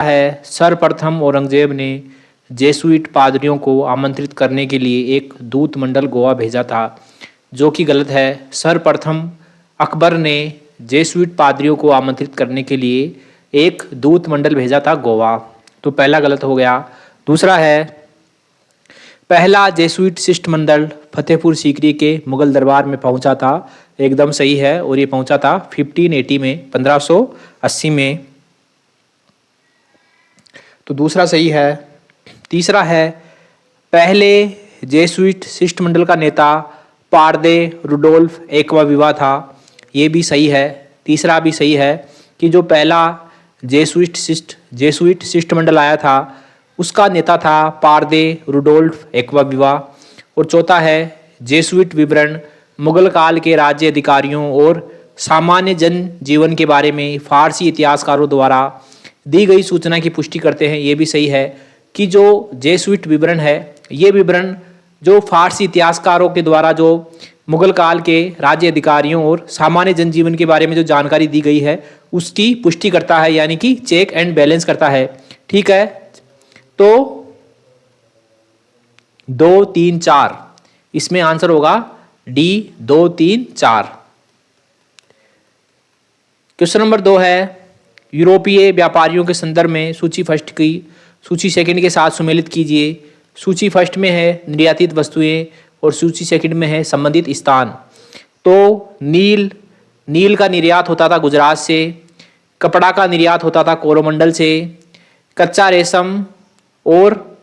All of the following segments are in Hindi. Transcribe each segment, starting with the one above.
है सर्वप्रथम औरंगजेब ने जेसुइट पादरियों को आमंत्रित करने के लिए एक दूत मंडल गोवा भेजा था, जो कि गलत है। सर्वप्रथम अकबर ने जेसुइट पादरियों को आमंत्रित करने के लिए एक दूत मंडल भेजा था गोवा, तो पहला गलत हो गया। दूसरा है पहला जेसुइट शिष्टमंडल फतेहपुर सीकरी के मुगल दरबार में पहुंचा था, एकदम सही है, और ये पहुंचा था 1580 में, 1580 में, तो दूसरा सही है। तीसरा है पहले जेसुइट शिष्टमंडल का नेता पारदे रुडोल्फ एक्वाविवा था, ये भी सही है। तीसरा भी सही है कि जो पहला जेसुइट शिष्टमंडल आया था उसका नेता था पारदे रुडोल्फ एक्वाविवा। और चौथा है जेसुइट विवरण मुगल काल के राज्य अधिकारियों और सामान्य जन जीवन के बारे में फारसी इतिहासकारों द्वारा दी गई सूचना की पुष्टि करते हैं, ये भी सही है कि जो जेसुइट विवरण है ये विवरण जो फारसी इतिहासकारों के द्वारा जो मुगल काल के राज्य अधिकारियों और सामान्य जनजीवन के बारे में जो जानकारी दी गई है उसकी पुष्टि करता है, यानी कि चेक एंड बैलेंस करता है। ठीक है, तो 2, 3, 4 इसमें आंसर होगा डी, 2, 3, 4। क्वेश्चन नंबर 2 है यूरोपीय व्यापारियों के संदर्भ में सूची फर्स्ट की सूची सेकंड के साथ सुमेलित कीजिए। सूची फर्स्ट में है निर्यातित वस्तुएं और सूची सेकंड में है संबंधित स्थान। तो नील का निर्यात होता था गुजरात से, कपड़ा का निर्यात होता था कोरोमंडल से, कच्चा रेशम और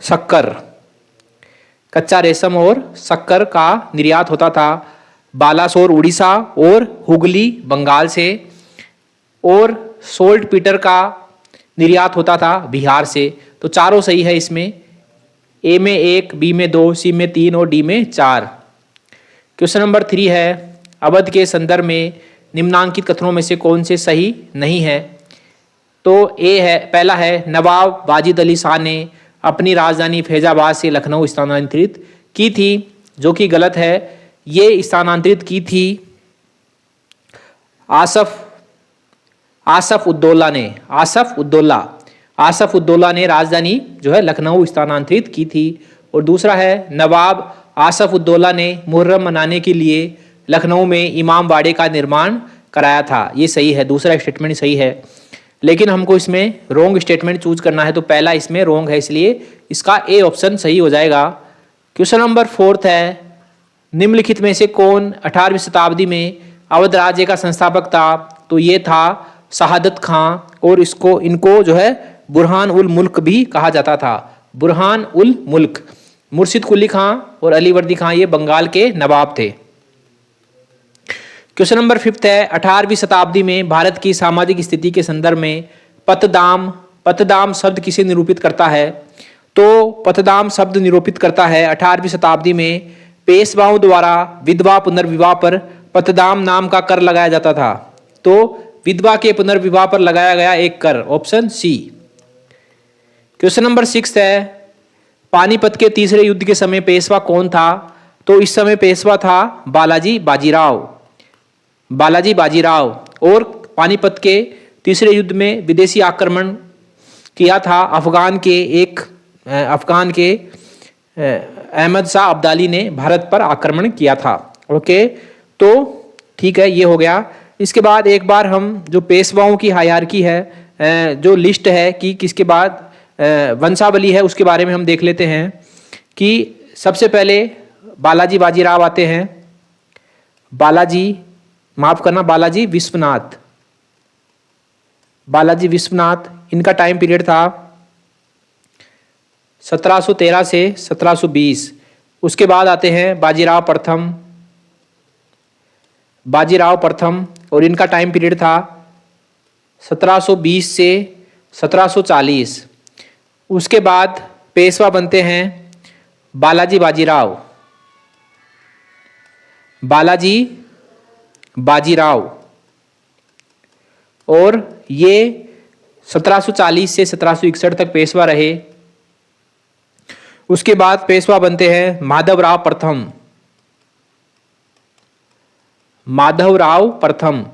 शक्कर का निर्यात होता था बालासोर उड़ीसा और हुगली बंगाल से, और सोल्ट पीटर का निर्यात होता था बिहार से। तो चारों सही है इसमें, ए में 1, बी में 2, सी में 3 और डी में 4। क्वेश्चन नंबर 3 है अवध के संदर्भ में निम्नांकित कथनों में से कौन से सही नहीं है। तो ए है, पहला है नवाब वाजिद अली शाह ने अपनी राजधानी फैजाबाद से लखनऊ स्थानांतरित की थी, जो कि गलत है। ये स्थानांतरित की थी आसफ उद्दौला ने राजधानी जो है लखनऊ स्थानांतरित की थी। और दूसरा है नवाब आसफ उद्दौला ने मुहर्रम मनाने के लिए लखनऊ में इमाम बाड़े का निर्माण कराया था, ये सही है, दूसरा स्टेटमेंट सही है। लेकिन हमको इसमें रोंग स्टेटमेंट चूज करना है, तो पहला इसमें रोंग है, इसलिए इसका ए ऑप्शन सही हो जाएगा। क्वेश्चन नंबर 4 है निम्नलिखित में से कौन 18वीं शताब्दी में अवध राज्य का संस्थापक था। तो ये था शहादत खां, और इनको जो है बुरहान उल मुल्क भी कहा जाता था। बुरहान उल मुल्क, मुर्शिद कुली खां और अलीवर्दी खां ये बंगाल के नवाब थे। क्वेश्चन नंबर 5 है 18वीं शताब्दी में भारत की सामाजिक स्थिति के संदर्भ में पतदाम शब्द किसे निरूपित करता है। तो पतदाम शब्द निरूपित करता है 18वीं शताब्दी में पेशवाओं द्वारा विधवा पुनर्विवाह पर पतदाम नाम का कर लगाया जाता था। तो विधवा के पुनर्विवाह पर लगाया गया एक कर, ऑप्शन सी। क्वेश्चन नंबर 6 है पानीपत के तीसरे युद्ध के समय पेशवा कौन था। तो इस समय पेशवा था बालाजी बाजीराव, और पानीपत के तीसरे युद्ध में विदेशी आक्रमण किया था अफगान के अहमद शाह अब्दाली ने भारत पर आक्रमण किया था। ओके, तो ठीक है, ये हो गया। इसके बाद एक बार हम जो पेशवाओं की हायरार्की है, जो लिस्ट है कि किसके बाद वंशावली है, उसके बारे में हम देख लेते हैं कि सबसे पहले बालाजी बाजीराव आते हैं। बालाजी विश्वनाथ, इनका टाइम पीरियड था 1713 से 1720। उसके बाद आते हैं बाजीराव प्रथम, और इनका टाइम पीरियड था 1720 से 1740। उसके बाद पेशवा बनते हैं बालाजी बाजीराव, और ये 1740 से 1761 तक पेशवा रहे। उसके बाद पेशवा बनते हैं माधवराव प्रथम,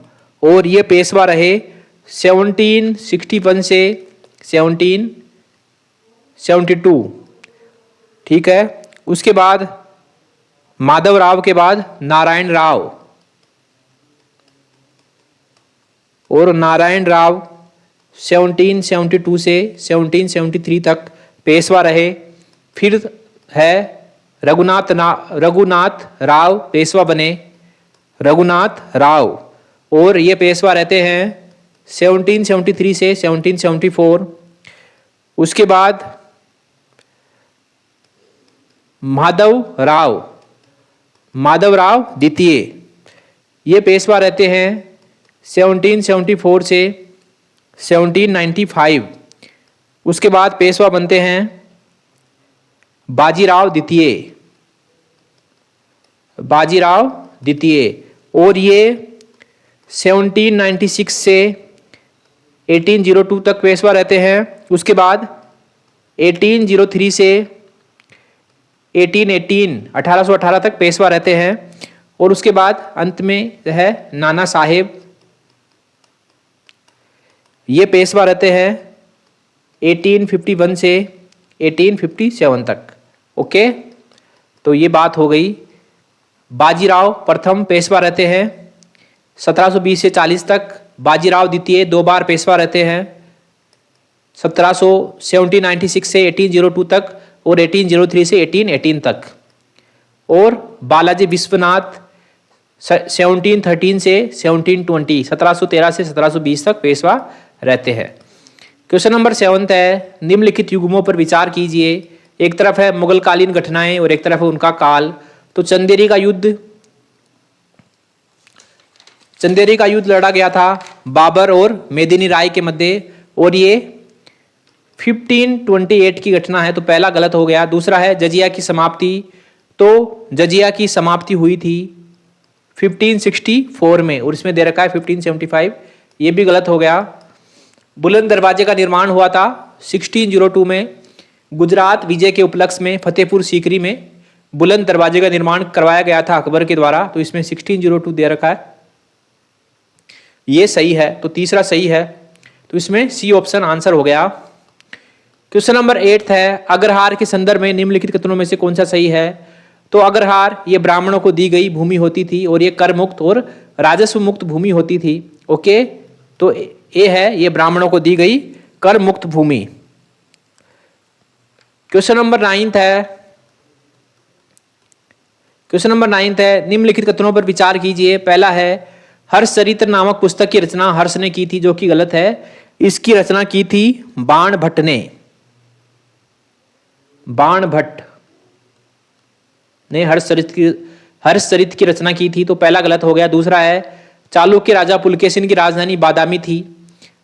और ये पेशवा रहे 1761 से 1772, ठीक है। उसके बाद माधव राव के बाद नारायण राव, और नारायण राव 1772 से 1773 तक पेशवा रहे। फिर है रघुनाथ राव पेशवा बने, रघुनाथ राव, और ये पेशवा रहते हैं 1773 से 1774। उसके बाद माधव राव द्वितीय, ये पेशवा रहते हैं 1774 से 1795। उसके बाद पेशवा बनते हैं बाजीराव द्वितीय, और ये 1796 से 1802 तक पेशवा रहते हैं। उसके बाद 1803 से 1818 तक पेशवा रहते हैं। और उसके बाद अंत में है नाना साहेब, ये पेशवा रहते हैं 1851 से 1857 तक। ओके, तो ये बात हो गई। बाजीराव प्रथम पेशवा रहते हैं 1720 से 40 तक, बाजीराव द्वितीय 2 बार पेशवा रहते हैं 1796 से 1802 तक और 1803 से 1818 तक। और बालाजी विश्वनाथ 1713 से 1720, 1713 से 1720 तक पेशवा रहते हैं। क्वेश्चन नंबर 7 है, निम्नलिखित युग्मों पर विचार कीजिए। एक तरफ है मुगल कालीन घटनाएं और एक तरफ है उनका काल। तो चंदेरी का युद्ध लड़ा गया था बाबर और मेदिनी राय के मध्य, और ये 1528 की घटना है, तो पहला गलत हो गया। दूसरा है जजिया की समाप्ति, तो जजिया की समाप्ति हुई थी 1564 में, और इसमें दे रखा है 1575, ये भी गलत हो गया। बुलंद दरवाजे का निर्माण हुआ था 1602 में, गुजरात विजय के उपलक्ष्य में फतेहपुर सीकरी में बुलंद दरवाजे का निर्माण करवाया गया था अकबर के द्वारा, तो इसमें 1602 दे रखा है, ये सही है। तो तीसरा सही है, तो इसमें सी ऑप्शन आंसर हो गया। क्वेश्चन नंबर 8 है, अग्रहार के संदर्भ में निम्नलिखित कथनों में से कौन सा सही है। तो अग्रहार ये ब्राह्मणों को दी गई भूमि होती थी और ये कर मुक्त और राजस्व मुक्त भूमि होती थी। ओके, तो ये है, ये ब्राह्मणों को दी गई कर मुक्त भूमि। क्वेश्चन नंबर 9 है, निम्नलिखित कथनों पर विचार कीजिए। पहला है, हर्षचरित्र नामक पुस्तक की रचना हर्ष ने की थी, जो कि गलत है। इसकी रचना की थी बाण भट्ट ने हर्षचरित्र की रचना की थी, तो पहला गलत हो गया। दूसरा है, चालुक्य राजा पुलकेशिन की राजधानी बादामी थी,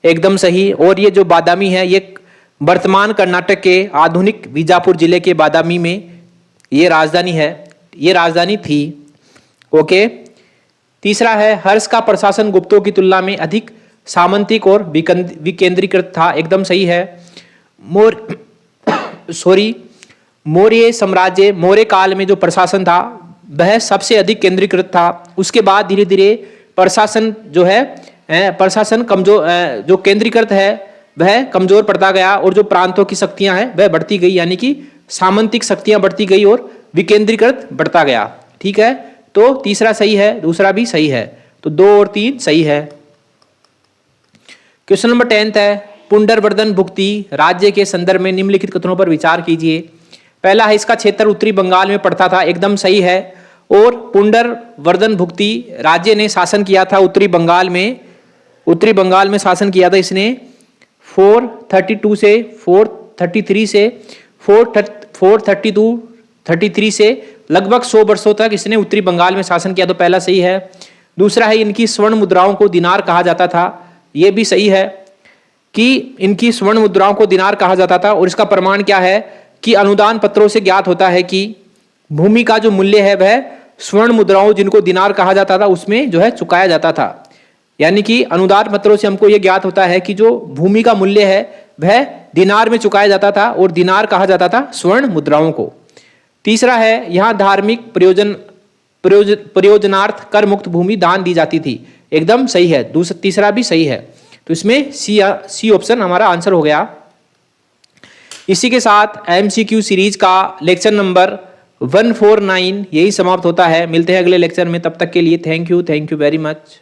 एकदम सही। और ये जो बादामी है, ये वर्तमान कर्नाटक के आधुनिक बीजापुर जिले के बादामी में ये राजधानी है, ये राजधानी थी। ओके, तीसरा है, हर्ष का प्रशासन गुप्तों की तुलना में अधिक सामंतिक और विकेंद्रीकृत था, एकदम सही है। मौर्य साम्राज्य, मौर्य काल में जो प्रशासन था वह सबसे अधिक केंद्रीकृत था। उसके बाद धीरे धीरे प्रशासन कमजोर, जो केंद्रीकृत है वह कमजोर पड़ता गया, और जो प्रांतों की शक्तियां हैं वह बढ़ती गई, यानी कि सामंतिक शक्तियां बढ़ती गई और विकेंद्रीकृत बढ़ता गया। ठीक है, तो तीसरा सही है, दूसरा भी सही है, तो 2 और 3 सही है। क्वेश्चन नंबर 10 है, पुंडरवर्धन भुक्ति राज्य के संदर्भ में निम्नलिखित कथनों पर विचार कीजिए। पहला है, इसका क्षेत्र उत्तरी बंगाल में पड़ता था, एकदम सही है। और पुंडरवर्धन भुक्ति राज्य ने शासन किया था उत्तरी बंगाल में शासन किया था इसने 432 से 433 से 433 से लगभग 100 वर्षों तक इसने उत्तरी बंगाल में शासन किया, तो पहला सही है। दूसरा है, इनकी स्वर्ण मुद्राओं को दिनार कहा जाता था, यह भी सही है कि इनकी स्वर्ण मुद्राओं को दिनार कहा जाता था। और इसका प्रमाण क्या है कि अनुदान पत्रों से ज्ञात होता है कि भूमि का जो मूल्य है वह स्वर्ण मुद्राओं, जिनको दिनार कहा जाता था, उसमें जो है चुकाया जाता था। यानी कि अनुदान पत्रों से हमको यह ज्ञात होता है कि जो भूमि का मूल्य है वह दिनार में चुकाया जाता था, और दिनार कहा जाता था स्वर्ण मुद्राओं को। तीसरा है, यहाँ धार्मिक प्रयोजनार्थ कर मुक्त भूमि दान दी जाती थी, एकदम सही है, तीसरा भी सही है। तो इसमें सी ऑप्शन हमारा आंसर हो गया। इसी के साथ एमसीक्यू सीरीज का लेक्चर नंबर 149 यही समाप्त होता है। मिलते हैं अगले लेक्चर में, तब तक के लिए थैंक यू वेरी मच।